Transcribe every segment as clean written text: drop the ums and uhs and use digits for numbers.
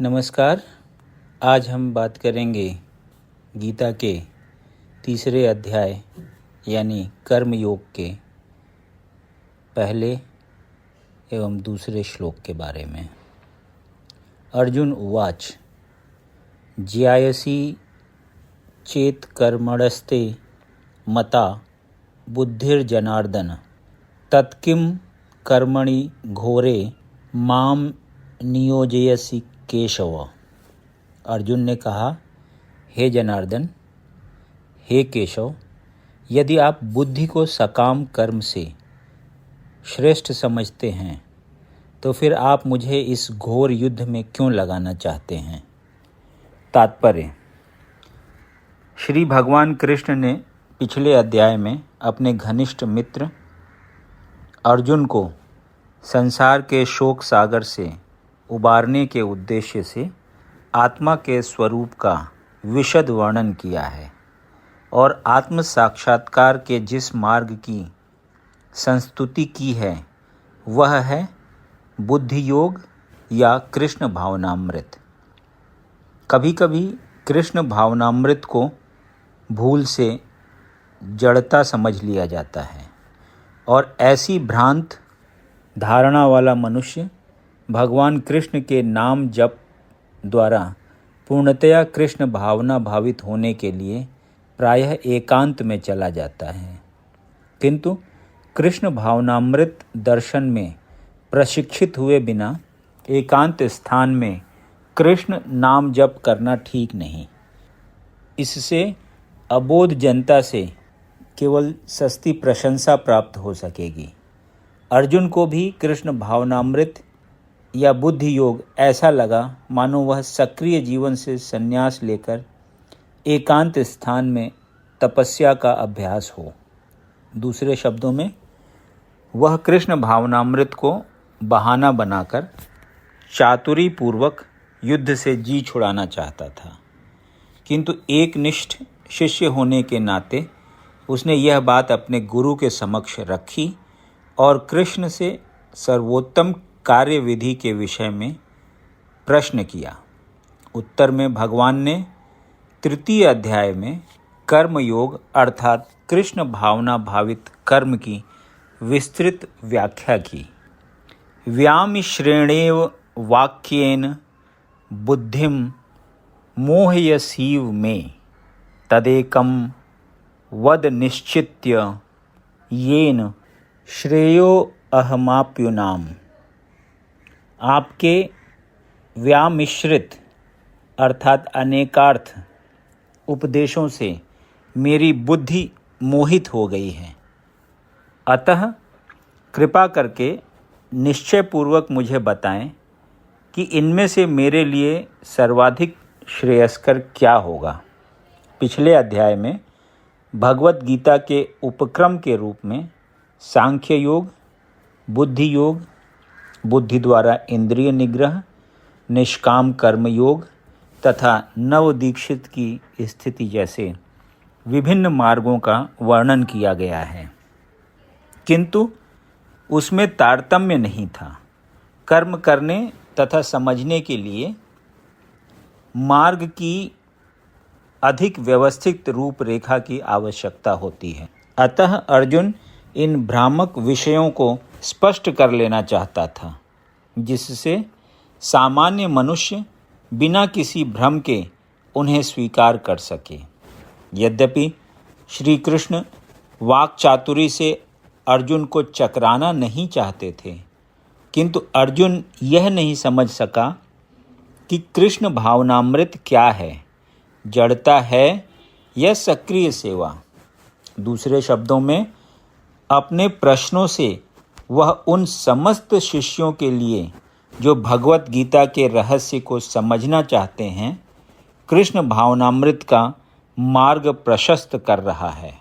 नमस्कार। आज हम बात करेंगे गीता के तीसरे अध्याय यानी कर्म योग के पहले एवं दूसरे श्लोक के बारे में। अर्जुन उवाच ज्यायसी चेत कर्मणस्ते मता बुद्धिर्जनार्दन तत्किं कर्मणि घोरे माम नियोजयसि केशव। अर्जुन ने कहा, हे जनार्दन, हे केशव, यदि आप बुद्धि को सकाम कर्म से श्रेष्ठ समझते हैं तो फिर आप मुझे इस घोर युद्ध में क्यों लगाना चाहते हैं। तात्पर्य: श्री भगवान कृष्ण ने पिछले अध्याय में अपने घनिष्ठ मित्र अर्जुन को संसार के शोक सागर से उबारने के उद्देश्य से आत्मा के स्वरूप का विशद वर्णन किया है और आत्म साक्षात्कार के जिस मार्ग की संस्तुति की है वह है बुद्धि योग या कृष्ण भावनामृत। कभी कभी कृष्ण भावनामृत को भूल से जड़ता समझ लिया जाता है और ऐसी भ्रांत धारणा वाला मनुष्य भगवान कृष्ण के नाम जप द्वारा पूर्णतया कृष्ण भावना भावित होने के लिए प्रायः एकांत में चला जाता है। किंतु कृष्ण भावनामृत दर्शन में प्रशिक्षित हुए बिना एकांत स्थान में कृष्ण नाम जप करना ठीक नहीं। इससे अबोध जनता से केवल सस्ती प्रशंसा प्राप्त हो सकेगी। अर्जुन को भी कृष्ण भावनामृत या बुद्धि योग ऐसा लगा मानो वह सक्रिय जीवन से संन्यास लेकर एकांत स्थान में तपस्या का अभ्यास हो। दूसरे शब्दों में, वह कृष्ण भावनामृत को बहाना बनाकर चातुरी पूर्वक युद्ध से जी छुड़ाना चाहता था। किंतु एकनिष्ठ शिष्य होने के नाते उसने यह बात अपने गुरु के समक्ष रखी और कृष्ण से सर्वोत्तम कार्य विधि के विषय में प्रश्न किया। उत्तर में भगवान ने तृतीय अध्याय में कर्म योग अर्थात कृष्ण भावना भावित कर्म की विस्तृत व्याख्या की। व्यामिश्रेणेव वाक्येन बुद्धिम मोहयसीव में तदेकम वद निश्चित्य येन श्रेयो अहमाप्युनाम। आपके व्यामिश्रित अर्थात अनेकार्थ उपदेशों से मेरी बुद्धि मोहित हो गई है, अतः कृपा करके निश्चयपूर्वक मुझे बताएं कि इनमें से मेरे लिए सर्वाधिक श्रेयस्कर क्या होगा। पिछले अध्याय में भगवत गीता के उपक्रम के रूप में सांख्य योग, बुद्धि योग, बुद्धि द्वारा इंद्रिय निग्रह, निष्काम कर्म योग तथा नवदीक्षित की स्थिति जैसे विभिन्न मार्गों का वर्णन किया गया है। किंतु उसमें तारतम्य नहीं था। कर्म करने तथा समझने के लिए मार्ग की अधिक व्यवस्थित रूपरेखा की आवश्यकता होती है। अतः अर्जुन इन भ्रामक विषयों को स्पष्ट कर लेना चाहता था, जिससे सामान्य मनुष्य बिना किसी भ्रम के उन्हें स्वीकार कर सके। यद्यपि श्री कृष्ण वाक चातुरी से अर्जुन को चकराना नहीं चाहते थे, किंतु अर्जुन यह नहीं समझ सका कि कृष्ण भावनामृत क्या है, जड़ता है या सक्रिय सेवा। दूसरे शब्दों में, अपने प्रश्नों से वह उन समस्त शिष्यों के लिए जो भगवत गीता के रहस्य को समझना चाहते हैं, कृष्ण भावनामृत का मार्ग प्रशस्त कर रहा है।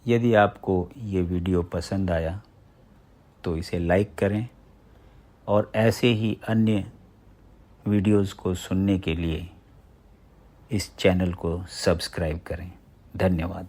यदि आपको ये वीडियो पसंद आया तो इसे लाइक करें और ऐसे ही अन्य वीडियोज़ को सुनने के लिए इस चैनल को सब्सक्राइब करें। धन्यवाद।